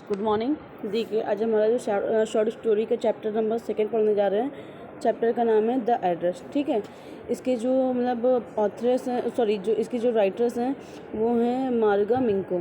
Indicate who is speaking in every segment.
Speaker 1: Good morning. देखिए आज हमारा जो शॉर्ट स्टोरी का चैप्टर नंबर 2 पढ़ने जा रहे हैं। चैप्टर का नाम है द एड्रेस। ठीक है, इसके जो ऑथर्स हैं, जो इसके जो राइटर्स हैं वो हैं मार्गा मिंको।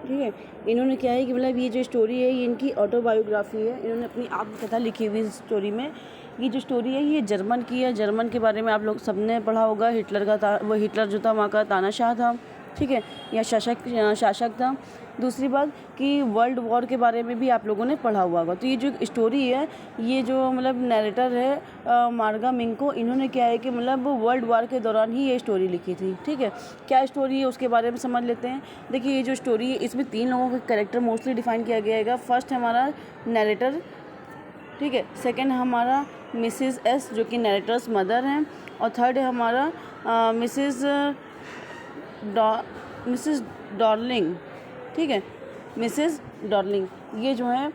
Speaker 1: ठीक है, इन्होंने क्या है कि ये जो स्टोरी है ये इनकी ऑटोबायोग्राफी है। इन्होंने अपनी आत्मकथा लिखी हुई इस स्टोरी में। ये जो स्टोरी है ये जर्मन की है। जर्मन के बारे में आप लोग सबने पढ़ा होगा। वो हिटलर जो था वहाँ का तानाशाह था। ठीक है, या शासक था। दूसरी बात कि वर्ल्ड वॉर के बारे में भी आप लोगों ने पढ़ा हुआ होगा। तो ये जो स्टोरी है, ये जो नरेटर है मार्गा मिंको, इन्होंने क्या है कि वर्ल्ड वॉर के दौरान ही ये स्टोरी लिखी थी। ठीक है, क्या स्टोरी है उसके बारे में समझ लेते हैं। देखिए ये जो स्टोरी है इसमें 3 लोगों का कैरेक्टर मोस्टली डिफाइन किया गया है। फर्स्ट हमारा नरेटर, ठीक है। सेकंड हमारा मिसेस एस जो कि नरेटर्स मदर हैं। और थर्ड है हमारा मिसेस डॉर्लिंग। ठीक है, मिसेस डॉर्लिंग। ये जो है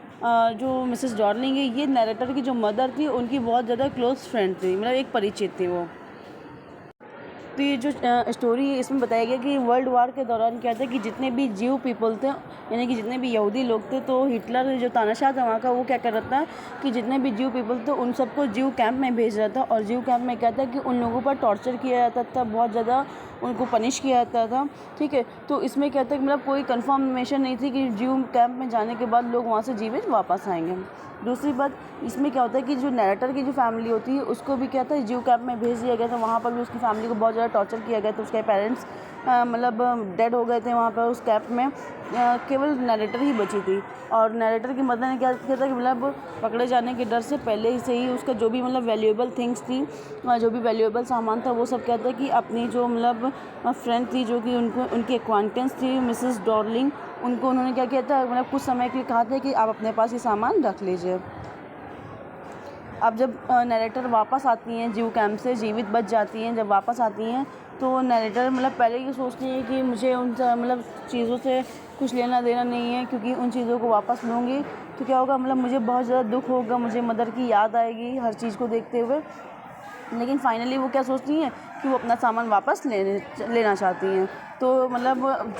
Speaker 1: जो मिसेस डॉर्लिंग है ये नरेटर की जो मदर थी उनकी बहुत ज़्यादा क्लोज फ्रेंड थी, एक परिचित थी वो। तो ये जो स्टोरी है इसमें बताया गया कि वर्ल्ड वार के दौरान क्या था कि जितने भी जीव पीपल थे, यानी कि जितने भी यहूदी लोग थे, तो हिटलर जो तानाशाह था वहाँ का, वो क्या कर रहा था कि जितने भी जीव पीपल थे उन सबको जीव कैंप में भेज रहा था। और जीव कैंप में क्या था कि उन लोगों पर टॉर्चर किया जाता था, बहुत ज़्यादा उनको पनिश किया जाता था। ठीक है, तो इसमें क्या था कि कोई कंफर्मेशन नहीं थी कि जीव कैंप में जाने के बाद लोग वहाँ से जीवित वापस आएंगे। दूसरी बात इसमें क्या होता है कि जो नरेटर की जो फैमिली होती है उसको भी क्या था जीव कैंप में भेज दिया गया था। वहाँ पर भी उसकी फैमिली को बहुत ज़्यादा टॉर्चर किया गया था। उसके पेरेंट्स डेड हो गए थे वहाँ पर उस कैंप में। केवल नरेटर ही बची थी। और नरेटर की मदर ने क्या किया था कि पकड़े जाने के डर से पहले ही से ही उसका जो भी वैल्यूएबल थिंग्स थी, जो भी वैल्यूएबल सामान था, वो सब क्या था कि अपनी जो फ्रेंड थी, जो कि उनकी एक्वांटेंस थी मिसेस डॉर्लिंग, उनको उन्होंने क्या किया था कुछ समय के लिए कहा था कि आप अपने पास ये सामान रख लीजिए। अब जब नरेटर वापस आती हैं जीव कैंप से, जीवित बच जाती हैं, जब वापस आती हैं तो नरेटर पहले ये सोचती है कि मुझे उन चीज़ों से कुछ लेना देना नहीं है, क्योंकि उन चीज़ों को वापस लूँगी तो क्या होगा, मुझे बहुत ज़्यादा दुख होगा, मुझे मदर की याद आएगी हर चीज़ को देखते हुए। लेकिन फाइनली वो क्या सोचती हैं कि वो अपना सामान वापस लेना चाहती हैं। तो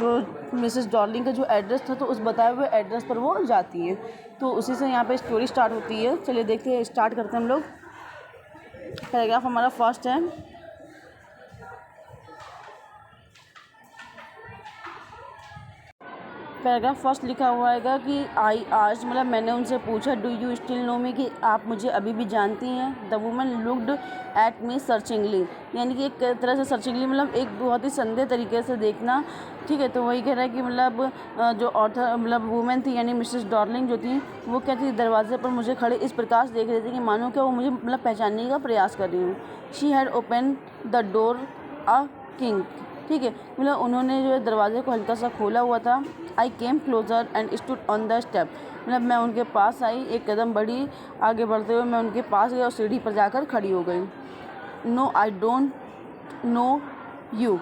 Speaker 1: जो मिसेस डॉर्लिंग का जो एड्रेस था, तो उस बताए हुए एड्रेस पर वो जाती हैं। तो उसी से यहाँ पे स्टोरी स्टार्ट होती है। चलिए देखते हैं, स्टार्ट करते हैं हम लोग। पैराग्राफ हमारा फर्स्ट है। पैराग्राफ फर्स्ट लिखा हुआ है कि आज मैंने उनसे पूछा, do you still know me, कि आप मुझे अभी भी जानती हैं। The woman looked at me searchingly, यानी कि एक तरह से सर्चिंगली एक बहुत ही संदेह तरीके से देखना। ठीक है, तो वही कह रहा है कि जो ऑथर वुमेन थी यानी मिसेस डॉर्लिंग जो थी, वो क्या थी, दरवाजे पर मुझे खड़े इस प्रकार से देख रही थी कि मानो क्या वो मुझे पहचानने का प्रयास कर रही हूँ। She had open the door a king. ठीक है, उन्होंने जो है दरवाजे को हल्का सा खोला हुआ था। I came closer and stood on the step, मैं उनके पास आई, एक कदम बढ़ी, आगे बढ़ते हुए मैं उनके पास गई और सीढ़ी पर जाकर खड़ी हो गई। No I don't know you,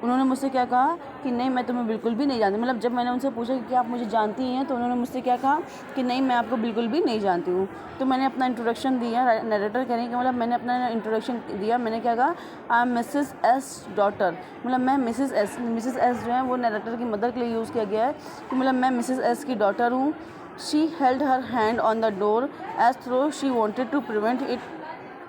Speaker 1: उन्होंने मुझसे क्या कहा कि नहीं मैं तुम्हें बिल्कुल भी नहीं जानती। जब मैंने उनसे पूछा कि क्या आप मुझे जानती हैं, तो उन्होंने मुझसे क्या कहा कि नहीं मैं आपको बिल्कुल भी नहीं जानती हूँ। तो मैंने अपना इंट्रोडक्शन दिया। नरेटर करें कि मैंने अपना इंट्रोडक्शन दिया। मैंने क्या कहा, I am Mrs S daughter, मैं मिसेस एस जो है वो नरेटर की मदर के लिए यूज़ किया गया है कि मैं मिसेस एस की डॉटर हूँ। She held her hand on the door as though she wanted to prevent it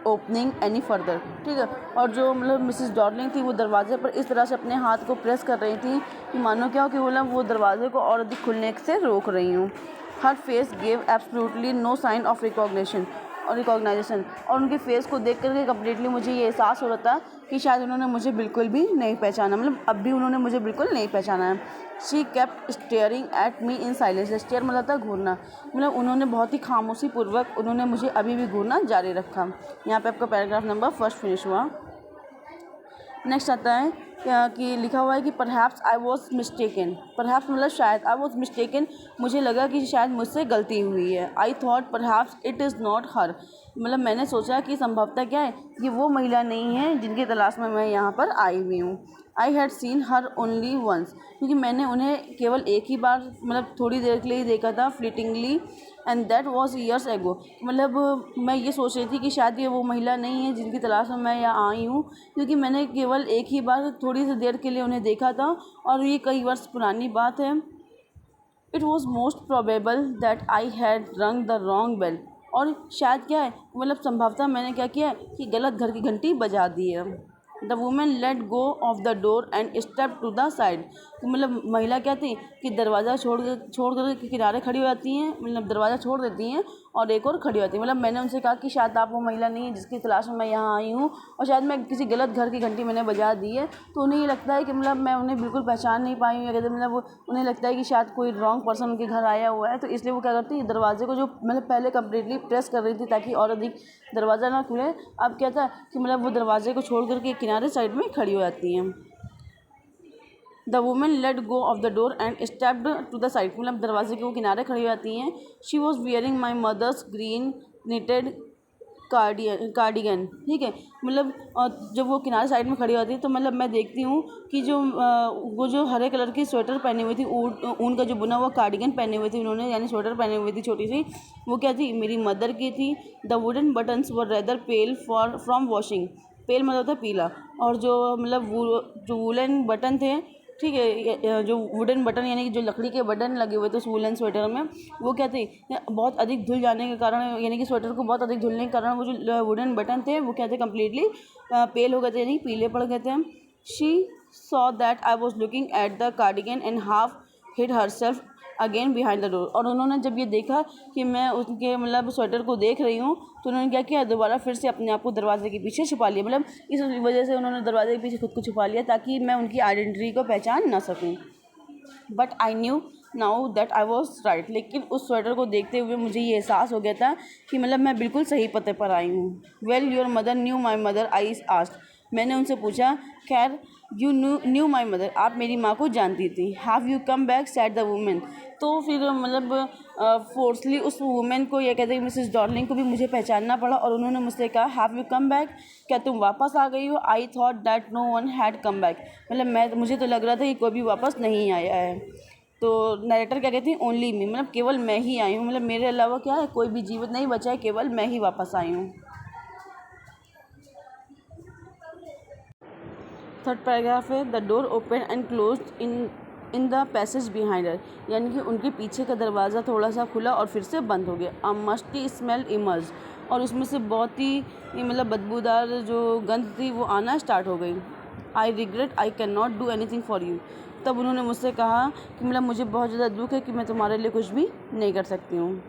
Speaker 1: opening any further. ठीक है, और जो मिसेस डॉर्लिंग थी वो दरवाजे पर इस तरह से अपने हाथ को प्रेस कर रही थी कि मानो क्या हो कि वो दरवाजे को और अधिक खुलने से रोक रही हूँ। Her face gave absolutely no sign of recognition, और उनके फेस को देख करके कम्प्लीटली मुझे ये एहसास हो रहा था कि शायद उन्होंने मुझे बिल्कुल भी नहीं पहचाना, अब भी उन्होंने मुझे बिल्कुल नहीं पहचाना है। She kept staring at me in silence, stare था घूरना, उन्होंने बहुत ही खामोशी पूर्वक उन्होंने मुझे अभी भी घूरना जारी रखा। यहाँ पे आपका पैराग्राफ नंबर फर्स्ट फिनिश हुआ। नेक्स्ट आता है कि लिखा हुआ है कि perhaps I was mistaken, perhaps शायद, आई वॉज मिस्टेकन, मुझे लगा कि शायद मुझसे गलती हुई है। I thought perhaps it is not her, मैंने सोचा कि संभवतः क्या है कि वो महिला नहीं है जिनकी तलाश में मैं यहाँ पर आई हुई हूँ। I had seen her only once, क्योंकि मैंने उन्हें केवल एक ही बार थोड़ी देर के लिए देखा था, fleetingly, and that was years ago. मैं ये सोच रही थी कि शायद ये वो महिला नहीं है जिनकी तलाश में मैं यहाँ आई हूँ, क्योंकि मैंने केवल एक ही बार थोड़ी सी देर के लिए उन्हें देखा था और ये कई वर्ष पुरानी बात है। It was most probable that I had रंग द रॉन्ग बेल। और शायद क्या है, मतलब संभवतः मैंने क्या किया है कि गलत घर की घंटी बजा दी है। The woman let go of the door and step to the side. तो मतलब महिला क्या थी कि दरवाज़ा छोड़ कर के किनारे खड़ी हो जाती हैं, मतलब दरवाज़ा छोड़ देती हैं और एक और खड़ी होती है। मतलब मैंने उनसे कहा कि शायद आप वो महिला नहीं है जिसकी तलाश में मैं यहाँ आई हूँ, और शायद मैं किसी गलत घर की घंटी मैंने बजा दी है। तो उन्हें ये लगता है कि मतलब मैं उन्हें बिल्कुल पहचान नहीं पाई हूँ, या कहते मतलब वो उन्हें लगता है कि शायद कोई रॉन्ग पर्सन उनके घर आया हुआ है। तो इसलिए वो क्या करती है, दरवाजे को जो मतलब पहले कम्प्लीटली प्रेस कर रही थी ताकि और अधिक दरवाज़ा ना खुले, अब क्या था कि मतलब वो दरवाजे को छोड़ करके किनारे साइड में खड़ी हो जाती हैं। The woman let go of the door and stepped to the side. मतलब दरवाजे के वो किनारे खड़ी हो जाती हैं। She was wearing my mother's green knitted cardigan. ठीक है, मतलब जब वो किनारे साइड में खड़ी होती है तो मतलब मैं देखती हूँ कि जो वो जो हरे कलर की स्वेटर पहनी हुई थी, ऊन का जो बुना हुआ कार्डिगन पहने हुए थी उन्होंने, यानी स्वेटर पहनी हुई थी छोटी सी, वो क्या थी, मेरी मदर की थी। The wooden buttons were rather pale from washing. Pale मतलब होता है पीला, और जो मतलब जो वुलन बटन थे, ठीक है, जो वुडन बटन यानी कि जो लकड़ी के बटन लगे हुए थे उस वुलन स्वेटर में, वो क्या थे, बहुत अधिक धुल जाने के कारण, यानी कि स्वेटर को बहुत अधिक धुलने के कारण वो जो वुडन बटन थे वो क्या थे, कम्प्लीटली पेल हो गए थे, यानी पीले पड़ गए थे। She saw that I was looking at the cardigan and half hid herself again behind the door. और उन्होंने जब ये देखा कि मैं उनके मतलब स्वेटर को देख रही हूँ, तो उन्होंने क्या किया, दोबारा फिर से अपने आप को दरवाजे के पीछे छुपा लिया। मतलब इस वजह से उन्होंने दरवाजे के पीछे खुद को छुपा लिया ताकि मैं उनकी आइडेंटिटी को पहचान ना सकूँ। But I knew now that I was right. लेकिन उस स्वेटर को देखते हुए मुझे ये एहसास हो गया था कि मतलब मैं बिल्कुल सही पते पर आई हूँ। Well your mother knew my mother, I asked. मैंने उनसे पूछा, खैर यू न्यू माई मदर, आप मेरी माँ को जानती थी। Have you come back, sad the woman. तो फिर मतलब फोर्सली उस वुमेन को, या कहते हैं मिसेस डॉर्लिंग को भी मुझे पहचानना पड़ा, और उन्होंने मुझसे कहा, हैव यू कम बैक, क्या तुम वापस आ गई हो। I thought that no one had come back. मतलब मुझे तो लग रहा था कि कोई भी वापस नहीं आया है। तो नरेटर क्या कहती हैं, ओनली मी, मतलब केवल मैं ही आई हूँ, मतलब मेरे अलावा क्या है, कोई भी जीवित नहीं बचा है, केवल मैं ही वापस आई हूँ। थर्ड पैराग्राफ है, the door open and close in the passage behind her. यानी कि उनके पीछे का दरवाज़ा थोड़ा सा खुला और फिर से बंद हो गया। अ मस्टी स्मेल इमर्ज, और उसमें से बहुत ही मतलब बदबूदार जो गंध थी वो आना स्टार्ट हो गई। I regret I can not do any thing for you. तब उन्होंने मुझसे कहा कि मतलब मुझे बहुत ज़्यादा दुख है कि मैं तुम्हारे लिए कुछ भी नहीं कर सकती हूँ।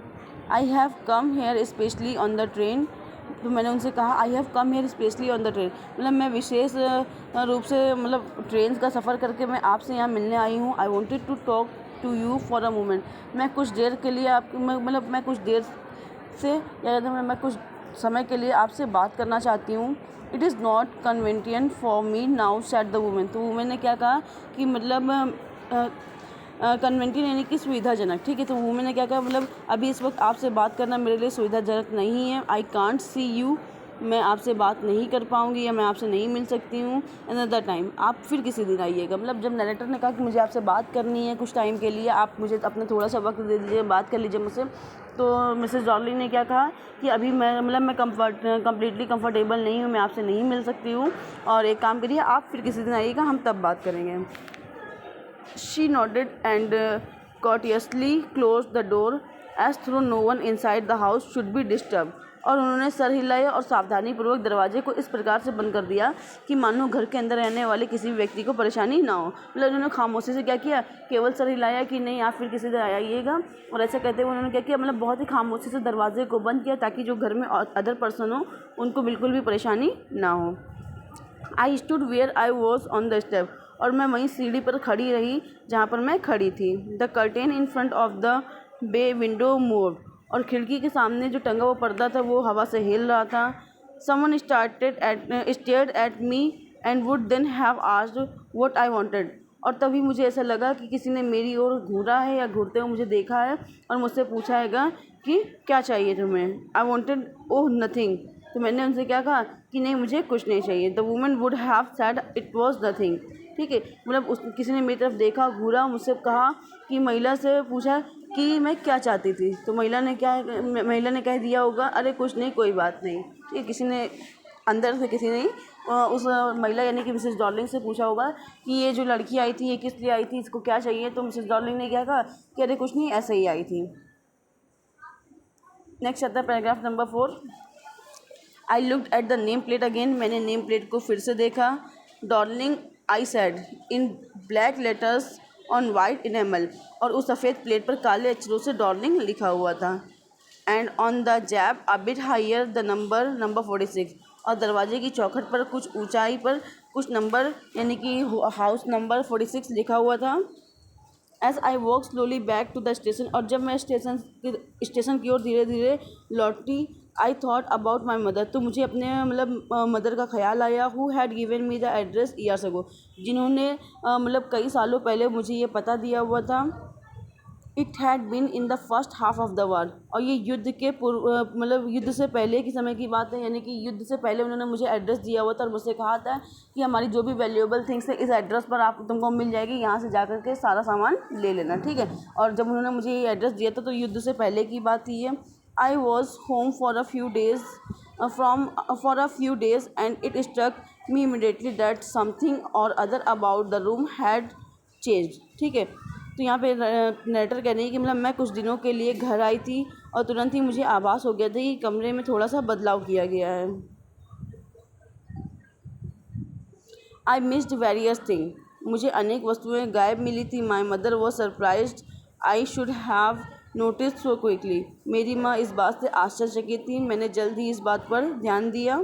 Speaker 1: I have come here specially on the train. तो मैंने उनसे कहा, I have come here specially on the train, मतलब मैं विशेष रूप से मतलब ट्रेन का सफ़र करके मैं आपसे यहाँ मिलने आई हूँ। I wanted to talk to you for a moment, मैं कुछ देर के लिए मतलब मैं कुछ देर से, या मैं कुछ समय के लिए आपसे बात करना चाहती हूँ। It is not convenient for me now, said the woman. तो वुमेन ने क्या कहा कि मतलब कन्वेंटियन यानी कि सुविधाजनक। ठीक है, तो वुमेन ने क्या कहा, मतलब अभी इस वक्त आपसे बात करना मेरे लिए सुविधाजनक नहीं है। आई कांट सी यू, मैं आपसे बात नहीं कर पाऊँगी या मैं आपसे नहीं मिल सकती हूँ। अनदर टाइम, आप फिर किसी दिन आइएगा। मतलब जब नरेटर ने कहा कि मुझे आपसे बात करनी है कुछ टाइम के लिए, आप मुझे अपना थोड़ा सा वक्त दे दीजिए, बात कर लीजिए मुझसे, तो मिसेस डॉर्लिंग ने क्या कहा कि अभी मैं कम्प्लीटली कंफर्टेबल नहीं हूँ, मैं आपसे नहीं मिल सकती हूँ, और एक काम करिए, आप फिर किसी दिन आइएगा, हम तब बात करेंगे। She nodded and courteously closed the door as though no one inside the house should be disturbed। और उन्होंने सर हिलाया और सावधानीपूर्वक दरवाजे को इस प्रकार से बंद कर दिया कि मानो घर के अंदर रहने वाले किसी भी व्यक्ति को परेशानी ना हो। मतलब उन्होंने खामोशी से क्या किया, केवल सर हिलाया कि नहीं आप फिर किसी दिन आइएगा, और ऐसा कहते हुए उन्होंने क्या किया, मतलब बहुत ही खामोशी से दरवाजे को बंद किया ताकि जो घर में अदर पर्सन हो उनको बिल्कुल भी परेशानी ना हो। I stood where I was on the step, और मैं वहीं सीढ़ी पर खड़ी रही जहाँ पर मैं खड़ी थी। The curtain in front of the bay window moved, और खिड़की के सामने जो टंगा हुआ पर्दा था वो हवा से हिल रहा था। Someone stared at me and would then have asked what I wanted, और तभी मुझे ऐसा लगा कि किसी ने मेरी ओर घूरा है या घूरते हुए मुझे देखा है और मुझसे पूछा हैगा कि क्या चाहिए तुम्हें। आई वांटेड ओह नथिंग, तो मैंने उनसे क्या कहा कि नहीं मुझे कुछ नहीं चाहिए। The woman would have said it was nothing. ठीक है, मतलब किसी ने मेरी तरफ देखा, घूरा, मुझसे कहा कि महिला से पूछा कि मैं क्या चाहती थी, तो महिला ने कह दिया होगा, अरे कुछ नहीं, कोई बात नहीं। ठीक है, किसी ने अंदर से किसी ने उस महिला यानी कि मिसेस डॉर्लिंग से पूछा होगा कि ये जो लड़की आई थी ये किस लिए आई थी, इसको क्या चाहिए। तो मिसेस डॉर्लिंग ने क्या कहा कि अरे कुछ नहीं, ऐसे ही आई थी। नेक्स्ट आता है paragraph number 4। I looked at the name plate again, मैंने नेम प्लेट को फिर से देखा। Darling I said in black letters on white enamel, और उस सफ़ेद प्लेट पर काले अक्षरों से डॉर्लिंग लिखा हुआ था। And on the jamb a bit higher the number 46, और दरवाजे की चौखट पर कुछ ऊंचाई पर कुछ नंबर यानी कि हाउस नंबर 46 लिखा हुआ था। As I walk slowly back to the station, और जब मैं स्टेशन की ओर धीरे धीरे लौटी, I thought about my mother, तो मुझे अपने मदर का ख्याल आया। Who had given me the address years ago, जिन्होंने कई सालों पहले मुझे ये पता दिया हुआ था। It had been in the first half of the war, और ये युद्ध के युद्ध से पहले के समय की बात है, यानी कि युद्ध से पहले उन्होंने मुझे एड्रेस दिया हुआ था और मुझसे कहा था कि हमारी जो भी वैल्यूएबल थिंग्स है इस एड्रेस पर आप तुमको मिल जाएगी, यहाँ से जाकर के सारा सामान ले लेना, ठीक है। और जब उन्होंने मुझे ये एड्रेस दिया था तो युद्ध से पहले की बात थी ये। I was home for a few days and it struck me immediately that something or other about the room had changed, ठीक है। तो यहाँ पे नरेटर कह रही है कि मैं कुछ दिनों के लिए घर आई थी और तुरंत ही मुझे आभास हो गया था कि कमरे में थोड़ा सा बदलाव किया गया है। आई मिस्ड वेरियस थिंग, मुझे अनेक वस्तुएं गायब मिली थी। My mother was surprised I should have notice so quickly, मेरी माँ इस बात से आश्चर्यचकित थी, मैंने जल्द ही इस बात पर ध्यान दिया।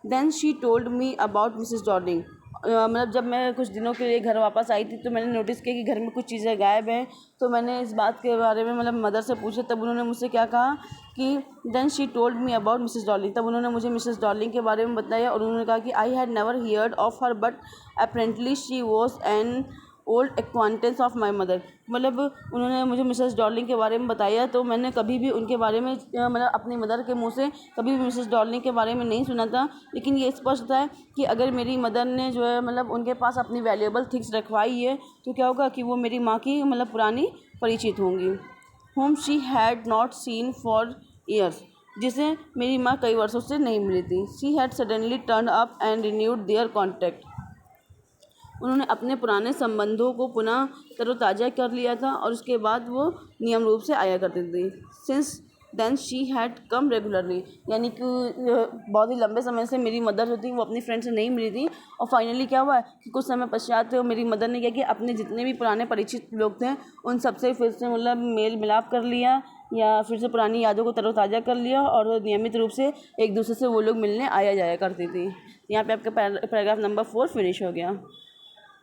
Speaker 1: Then she told me about Mrs Darling, जब मैं कुछ दिनों के लिए घर वापस आई थी तो मैंने नोटिस किया कि घर में कुछ चीज़ें गायब हैं। तो मैंने इस बात के बारे में मदर से पूछा, तब उन्होंने मुझसे क्या कहा कि then she told me about Mrs Darling, तब उन्होंने मुझे मिसेस डॉर्लिंग के बारे में बताया और उन्होंने कहा कि I had never heard of her but apparently she was an old acquaintance of my mother, उन्होंने मुझे मिसेस डॉर्लिंग के बारे में बताया तो मैंने कभी भी उनके बारे में अपनी मदर के मुंह से कभी भी मिसेस डॉर्लिंग के बारे में नहीं सुना था। लेकिन ये स्पष्ट था कि अगर मेरी मदर ने जो है उनके पास अपनी वैल्यूएबल थिंग्स रखवाई है तो क्या होगा कि वो मेरी माँ की पुरानी परिचित होंगी। Home she had not seen for years, जिसे मेरी माँ कई वर्षों से नहीं मिली थी। She had suddenly turn up and renewed there contact, उन्होंने अपने पुराने संबंधों को पुनः तरोताज़ा कर लिया था और उसके बाद वो नियम रूप से आया करती थी। Since then she had come regularly, यानी कि बहुत ही लंबे समय से मेरी मदर जो थी वो अपनी फ्रेंड से नहीं मिली थी। और फाइनली क्या हुआ कि कुछ समय पश्चात मेरी मदर ने क्या किया, अपने जितने भी पुराने परिचित लोग थे उन सबसे फिर से मेल मिलाप कर लिया या फिर से पुरानी यादों को तरोताज़ा कर लिया और नियमित रूप से एक दूसरे से वो लोग मिलने आया जाया करती थी। यहाँ पे आपका पैराग्राफ नंबर 4 फिनिश हो गया।